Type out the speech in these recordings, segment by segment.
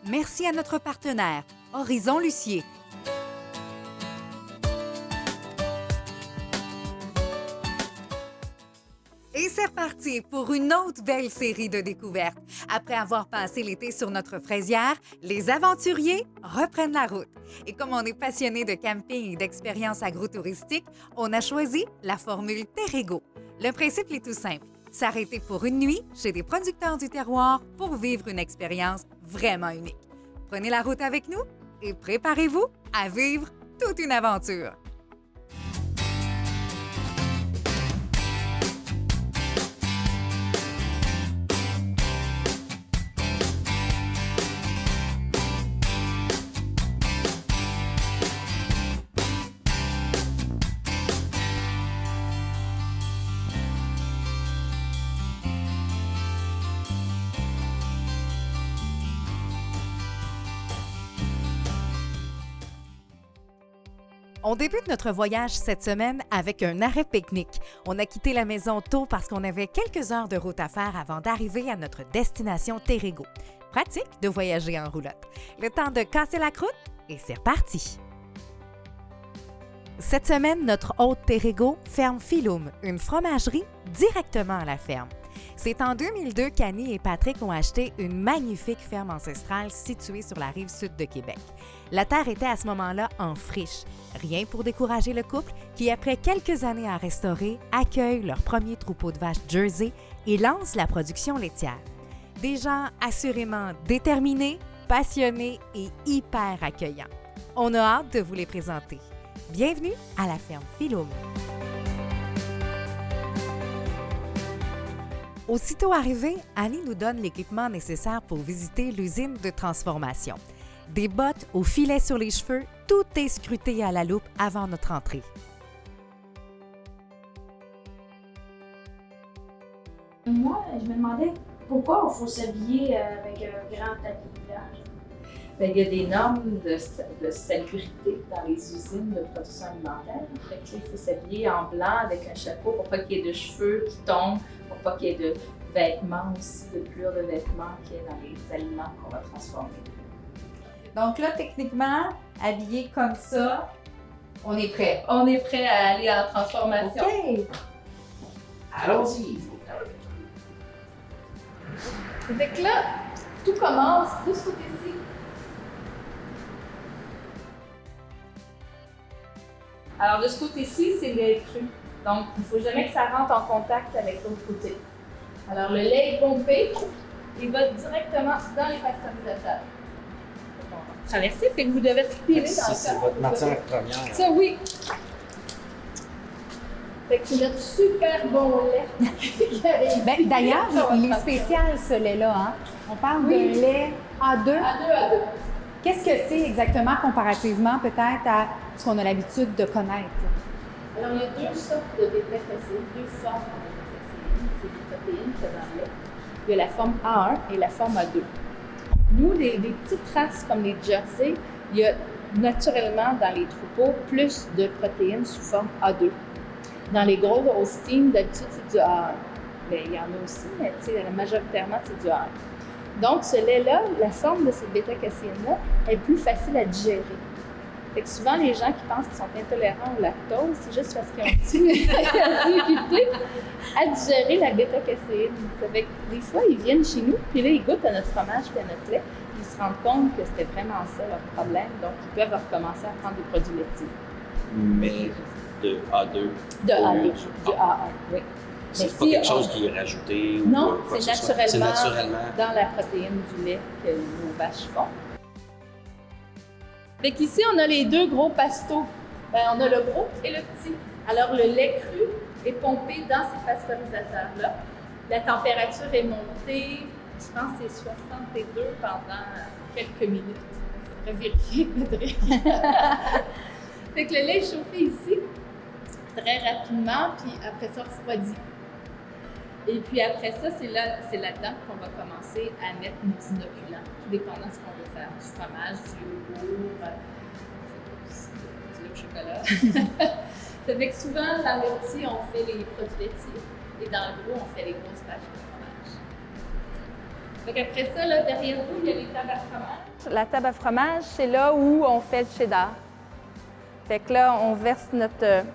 merci à notre partenaire, Horizon Lucier. Et c'est reparti pour une autre belle série de découvertes. Après avoir passé l'été sur notre fraisière, les aventuriers reprennent la route. Et comme on est passionné de camping et d'expériences agrotouristiques, on a choisi la formule Terrego. Le principe est tout simple. S'arrêter pour une nuit chez des producteurs du terroir pour vivre une expérience vraiment unique. Prenez la route avec nous et préparez-vous à vivre toute une aventure. On débute notre voyage cette semaine avec un arrêt pique-nique. On a quitté la maison tôt parce qu'on avait quelques heures de route à faire avant d'arriver à notre destination Terrego. Pratique de voyager en roulotte. Le temps de casser la croûte et c'est reparti! Cette semaine, notre hôte Terrego ferme Philum, une fromagerie directement à la ferme. C'est en 2002 qu'Annie et Patrick ont acheté une magnifique ferme ancestrale située sur la rive sud de Québec. La terre était à ce moment-là en friche. Rien pour décourager le couple qui, après quelques années à restaurer, accueille leur premier troupeau de vaches Jersey et lance la production laitière. Des gens assurément déterminés, passionnés et hyper accueillants. On a hâte de vous les présenter. Bienvenue à la ferme Philum. Aussitôt arrivée, Annie nous donne l'équipement nécessaire pour visiter l'usine de transformation. Des bottes aux filets sur les cheveux, tout est scruté à la loupe avant notre entrée. Moi, je me demandais pourquoi il faut s'habiller avec un grand habillage. Bien, il y a des normes de salubrité dans les usines de production alimentaire. Fait que, il faut s'habiller en blanc avec un chapeau pour pas qu'il y ait de cheveux qui tombent, pour pas qu'il y ait de vêtements aussi, de plure de vêtements qu'il y ait dans les aliments qu'on va transformer. Donc là, techniquement, habillé comme ça, on est prêt. On est prêt à aller en transformation. OK! Allons-y! Fait que là, tout commence de ce côté-ci. Alors, de ce côté-ci, c'est le lait cru. Donc, il ne faut jamais que ça rentre en contact avec l'autre côté. Alors, le lait est pompé, il va directement dans les pasteurisateurs. On va traverser, fait que vous devez respirer dans Ça, le c'est corps. votre matière première. Ça, oui. Fait que c'est notre super bon lait qui arrive. Ben, d'ailleurs, Ça va il est passer. spécial ce lait-là. Hein? On parle Oui. d'un lait A2. À deux. Qu'est-ce que c'est exactement comparativement peut-être à ce qu'on a l'habitude de connaître? Alors, il y a deux sortes de bêta-caséine, deux formes de bêta-caséine. C'est des protéines qu'il y a dans le lait. Il y a la forme A1 et la forme A2. Nous, des petites races comme les Jersey, il y a naturellement dans les troupeaux plus de protéines sous forme A2. Dans les gros Holstein, d'habitude, c'est du A1. Bien, il y en a aussi, mais majoritairement, c'est du A1. Donc, ce lait-là, la forme de cette bêta-caséine-là est plus facile à digérer. Fait que souvent, les gens qui pensent qu'ils sont intolérants au lactose, c'est juste parce qu'ils ont une difficulté à digérer la bêta-caséine. Ça fait que des fois, ils viennent chez nous, puis là, ils goûtent à notre fromage et à notre lait, puis ils se rendent compte que c'était vraiment ça leur problème. Donc, ils peuvent recommencer à prendre des produits laitiers. Mais de A2. De au A2, lieu du A1, oui. C'est Mais pas si quelque chose on- qui est rajouté ou Non, quoi que c'est ce soit. C'est naturellement. dans la protéine du lait que nos vaches font. Fait qu'ici, on a les deux gros pastos. Ben, on a le gros et le petit. Alors, le lait cru est pompé dans ces pasteurisateurs-là. La température est montée, je pense que c'est 62 pendant quelques minutes. Il faudrait vérifier, Patrick. Fait que le lait est chauffé ici, très rapidement, puis après ça, refroidi. Et puis après ça, c'est là-dedans qu'on va commencer à mettre nos inoculants, tout dépendant de ce qu'on veut faire. Du fromage, du yogourt, du lait au chocolat. Ça fait que souvent, dans le petit, on fait les produits laitiers et dans le gros, on fait les grosses batches de fromage. Donc après ça, là, derrière vous, il y a les tables à fromage. La table à fromage, c'est là où on fait le cheddar. Fait que là, on verse notre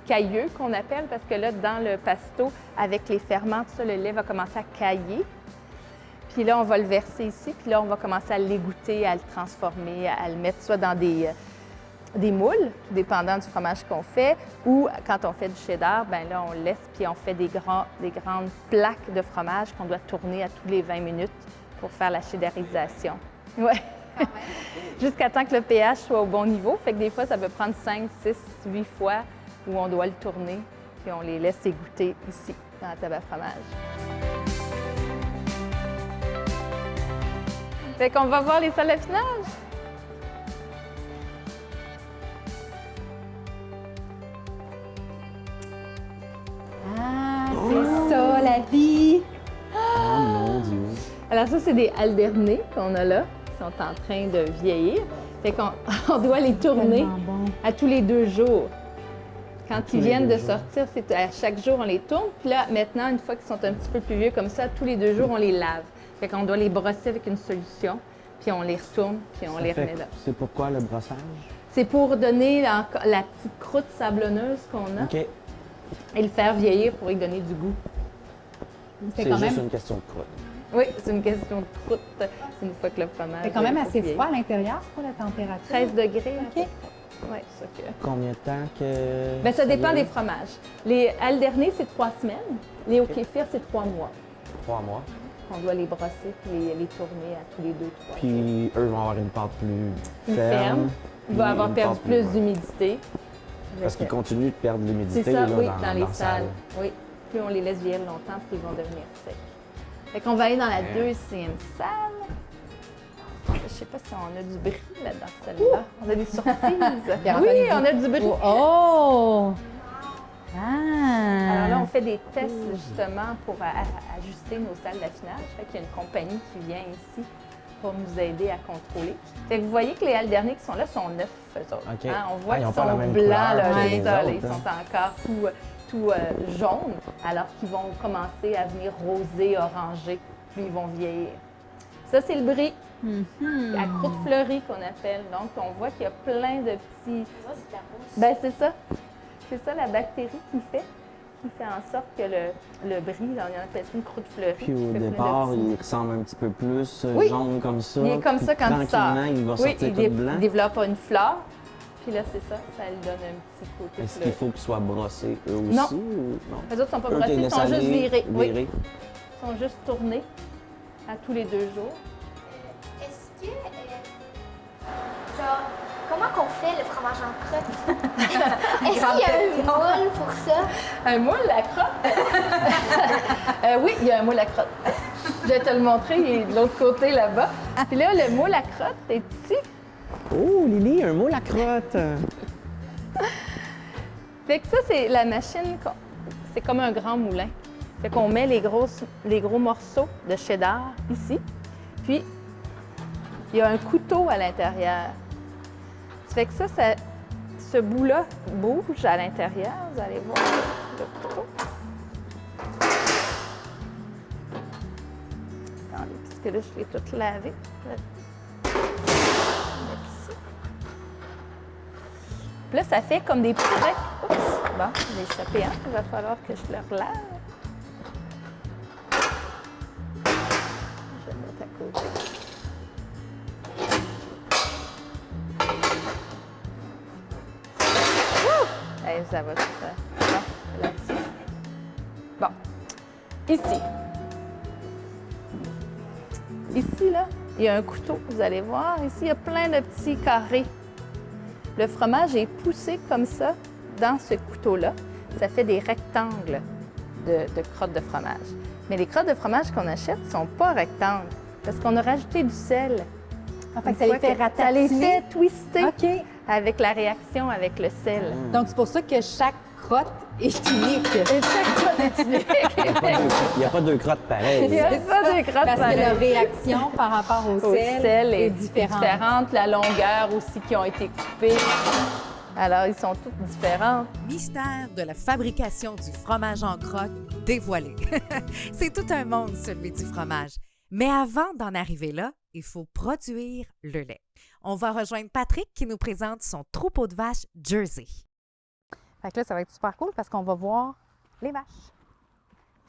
cailleux qu'on appelle, parce que là, dans le pesto, avec les ferments, tout ça, le lait va commencer à cailler. Puis là, on va le verser ici, puis là, on va commencer à l'égoutter, à le transformer, à le mettre soit dans des moules, tout dépendant du fromage qu'on fait, ou quand on fait du cheddar, bien là, on laisse, puis on fait des grandes plaques de fromage qu'on doit tourner à tous les 20 minutes pour faire la cheddarisation. Ouais. Jusqu'à temps que le pH soit au bon niveau. Fait que des fois, ça peut prendre 5, 6, 8 fois où on doit le tourner, puis on les laisse égoutter ici, dans la table à fromage. Fait qu'on va voir les salles d'affinage. Ah, c'est ça, la vie! Oh mon Dieu! Alors ça, c'est des aldernés qu'on a là, qui sont en train de vieillir. Fait qu'on on doit les tourner à tous les 2 jours. Quand ils viennent de sortir, c'est à chaque jour, on les tourne. Puis là, maintenant, une fois qu'ils sont un petit peu plus vieux comme ça, tous les 2 jours, on les lave. Fait qu'on doit les brosser avec une solution, puis on les retourne, puis on les remet là. C'est pourquoi le brossage? C'est pour donner la petite croûte sablonneuse qu'on a OK. et le faire vieillir pour y donner du goût. C'est quand juste même- une question de croûte. Oui, c'est une question de croûte une fois que le fromage C'est quand même assez vieilli. froid à l'intérieur, c'est quoi la température? 13 degrés. OK. Oui, c'est ça que... Combien de temps que... Bien, ça dépend vieillit? des fromages. Les aldernés, c'est 3 semaines. Les au kéfir, c'est 3 mois. 3 mois. On doit les brosser et les tourner à tous les 2-3 jours. Puis eux vont avoir une pâte plus Plus ferme. ferme. Il va puis avoir une perdu pâte plus molle. d'humidité. Parce qu'ils continuent de perdre C'est l'humidité ça, là, oui, dans les la salles. salle. Oui. Plus on les laisse vieillir longtemps, plus ils vont devenir secs. Fait qu'on va aller dans la deuxième salle. Je sais pas si on a du bruit là dans celle-là. On a des surprises. Oui, on a du bruit. Oh! Ah! Alors là, on fait des tests justement pour ajuster nos salles d'affinage. Fait qu'il y a une compagnie qui vient ici pour nous aider à contrôler. Fait que vous voyez que les halles qui sont là sont neufs, eux autres. OK. Hein, on voit Ah, ils qu'ils ont pas la sont même blancs, couleur là, que c'est les ça, là, autres, ils hein. sont encore tout jaunes, alors qu'ils vont commencer à venir rosés, orangés, plus ils vont vieillir. Ça, c'est le brie, la croûte fleurie qu'on appelle. Donc, on voit qu'il y a plein de petits... Ça, c'est ta rousse. Ben c'est ça. C'est ça la bactérie qui fait en sorte que le brie, là, on appelle ça une croûte fleurie. Puis qui au fait plein de départ, petits- il ressemble un petit peu plus Oui. jaune comme ça. Il est comme Puis ça quand il sort. tranquillement, il va Oui, sortir tout blanc. il développe une fleur. Puis là, c'est ça, ça lui donne un petit côté Est-ce qu'il fleuri. faut qu'ils soient brossés eux aussi? Non. Ou... non? Les autres sont pas Eux, brossés, t'es ils sont laissés juste aller, virés. Oui, virés. ils sont juste tournés à tous les 2 jours. Est-ce que, genre, comment qu'on fait le fromage en crotte? Est-ce qu'il y a un moule pour ça? Un moule à crotte? Oui, il y a un moule à crotte. Je vais te le montrer, il est de l'autre côté là-bas. Puis là, le moule à crotte est ici. Oh, Lily, un moule à crotte! Fait que ça, c'est la machine, c'est comme un grand moulin. Fait qu'on met les gros morceaux de cheddar ici. Puis, il y a un couteau à l'intérieur. Ça fait que ça, ce bout-là bouge à l'intérieur. Vous allez voir le couteau. Attendez, puisque là, je l'ai tout lavé. Puis là, ça fait comme des petits rectangles. Oups! Bon, j'ai échappé un. Il va falloir que je le relave. Je vais le mettre à côté. Wouh! Hey, ça va tout faire. Bon, là-dessus. Bon. Ici. Ici, là, il y a un couteau. Vous allez voir. Ici, il y a plein de petits carrés. Le fromage est poussé comme ça dans ce couteau-là. Ça fait des rectangles de crottes de fromage. Mais les crottes de fromage qu'on achète ne sont pas rectangles parce qu'on a rajouté du sel. Ah, fait que Une ça les fois fait que- Ça les ratatiner. fait twister OK. avec la réaction avec le sel. Donc, c'est pour ça que chaque crotte est unique. Et chaque crotte est unique. Il n'y a pas deux crottes Il pareilles. n'y a pas de crottes Parce que la pareilles. réaction par rapport au Au sel, sel est est différente. différente. La longueur aussi qui ont été coupées. Alors, ils sont toutes différentes. Mystère de la fabrication du fromage en crotte dévoilé. C'est tout un monde, celui du fromage. Mais avant d'en arriver là, il faut produire le lait. On va rejoindre Patrick qui nous présente son troupeau de vaches Jersey. Fait que là, ça va être super cool parce qu'on va voir les vaches.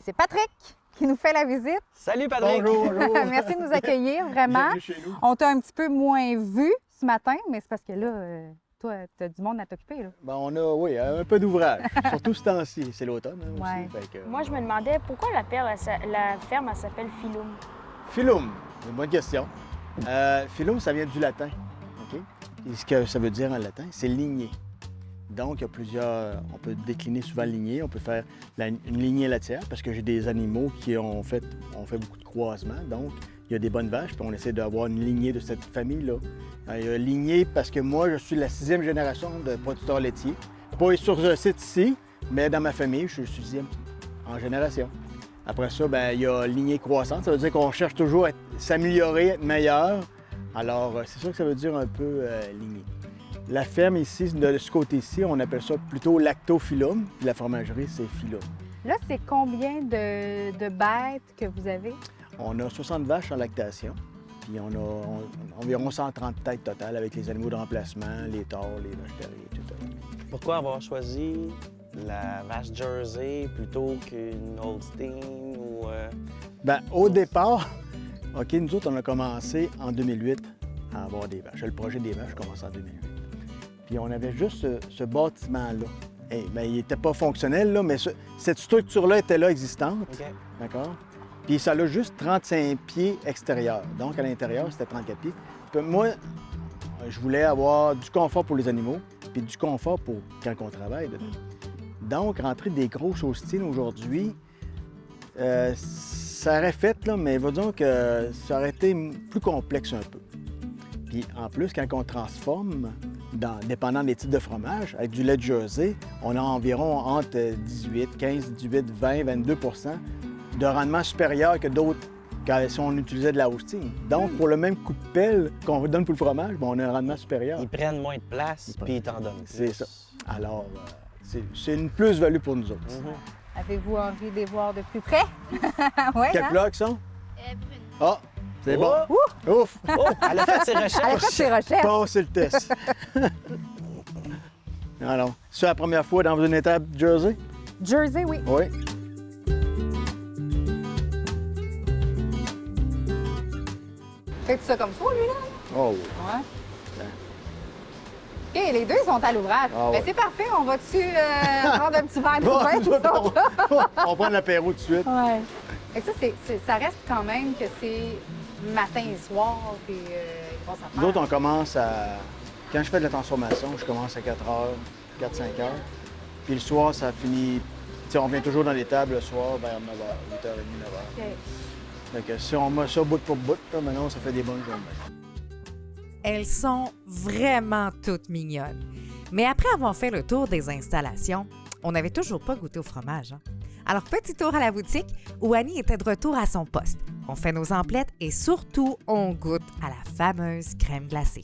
C'est Patrick qui nous fait la visite. Salut, Patrick! Bonjour. Merci de nous accueillir, vraiment. Bienvenue chez nous. On t'a un petit peu moins vu ce matin, mais c'est parce que là, toi, t'as du monde à t'occuper, là. Ben, on a, oui, un peu d'ouvrage, surtout ce temps-ci. C'est l'automne hein, Ouais. aussi. Fait que, Moi, je me demandais pourquoi la ferme, elle s'appelle Philum. Philum, c'est une bonne question. Philum, ça vient du latin. OK? Et ce que ça veut dire en latin, c'est lignée. Donc, il y a plusieurs. On peut décliner souvent lignée. On peut faire une lignée laitière parce que j'ai des animaux qui ont fait beaucoup de croisements. Donc, il y a des bonnes vaches, puis on essaie d'avoir une lignée de cette famille-là. Il y a lignée parce que moi, je suis la 6e génération de producteurs laitiers. Pas sur ce site ici, mais dans ma famille, je suis 6e en génération. Après ça, bien, il y a lignée croissante. Ça veut dire qu'on cherche toujours à s'améliorer, être meilleur. Alors, c'est ça que ça veut dire un peu lignée. La ferme ici, de ce côté-ci, on appelle ça plutôt lactophilum. Puis la fromagerie, c'est philum. Là, c'est combien de bêtes que vous avez? On a 60 vaches en lactation. Puis on a environ 130 têtes totales avec les animaux de remplacement, les taures, les vaches terriers, tout ça. Pourquoi avoir choisi la vache Jersey plutôt qu'une Holstein ou... Bien, au départ, OK, nous autres, on a commencé en 2008 à avoir des vaches. Le projet des vaches a commencé en 2008. Puis on avait juste ce bâtiment-là. Bien, il n'était pas fonctionnel, là, mais cette structure-là était là, existante. OK. D'accord? Puis ça a juste 35 pieds extérieurs. Donc, à l'intérieur, c'était 34 pieds. Puis moi, je voulais avoir du confort pour les animaux, puis du confort pour quand on travaille dedans. Donc, rentrer des grosses hostines aujourd'hui, ça aurait fait, là, mais va dire que ça aurait été plus complexe un peu. Puis en plus, quand on transforme, dépendant des types de fromage, avec du lait de Jersey, on a environ entre 18, 15, 18, 20, 22 de rendement supérieur que d'autres si on utilisait de la Holstein. Donc, pour le même coup de pelle qu'on donne pour le fromage, bien, on a un rendement supérieur. Ils prennent moins de place, puis ils t'en donnent plus. C'est ça. Alors, c'est une plus-value pour nous autres. Avez-vous envie de les voir de plus près? Oui, Quel hein? plat qu'ils sont? Brune. Ah, c'est bon. Oh! Ouf! Oh, elle a fait ses Elle a recherches! fait ses recherches. Passez le test. Alors, c'est la première fois dans une étape Jersey? Jersey, oui. Oui. Faites ça comme ça, lui, là? Oh oui. Ouais. OK, les deux sont à l'ouvrage. Ah ouais. Ben, c'est parfait. On va-tu prendre un petit verre de Bon, vin? nous autres, on prend l'apéro tout de suite. Ouais. Fait que ça, ça reste quand même que c'est matin et soir, puis ils vont s'en faire. Nous autres, on commence à... Quand je fais de la transformation, je commence à 4 heures, 4-5 heures. Puis le soir, ça finit... Tu sais, on vient toujours dans les tables le soir vers 9 h, 8 h 30, 9 h. OK. Fait que si on met ça bout pour bout, là, maintenant, ça fait des bonnes journées. Elles sont vraiment toutes mignonnes. Mais après avoir fait le tour des installations, on n'avait toujours pas goûté au fromage. Hein? Alors, petit tour à la boutique où Annie était de retour à son poste. On fait nos emplettes et surtout, on goûte à la fameuse crème glacée.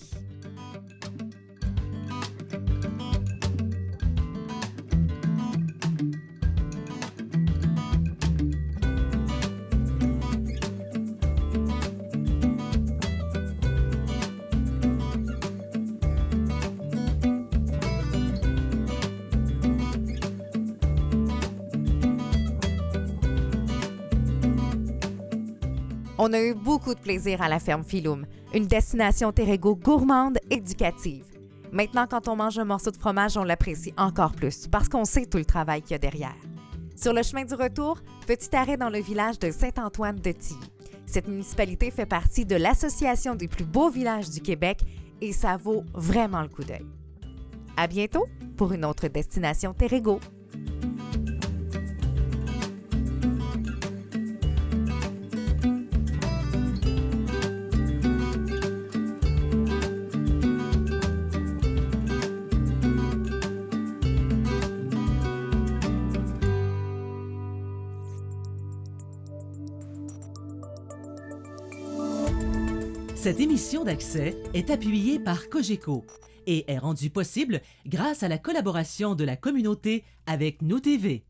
On a eu beaucoup de plaisir à la ferme Philum, une destination Terrego gourmande et éducative. Maintenant, quand on mange un morceau de fromage, on l'apprécie encore plus parce qu'on sait tout le travail qu'il y a derrière. Sur le chemin du retour, petit arrêt dans le village de Saint-Antoine-de-Tilly. Cette municipalité fait partie de l'Association des plus beaux villages du Québec et ça vaut vraiment le coup d'œil. À bientôt pour une autre destination Terrego. Cette émission d'Accès est appuyée par Cogeco, et est rendu possible grâce à la collaboration de la communauté avec Nous TV.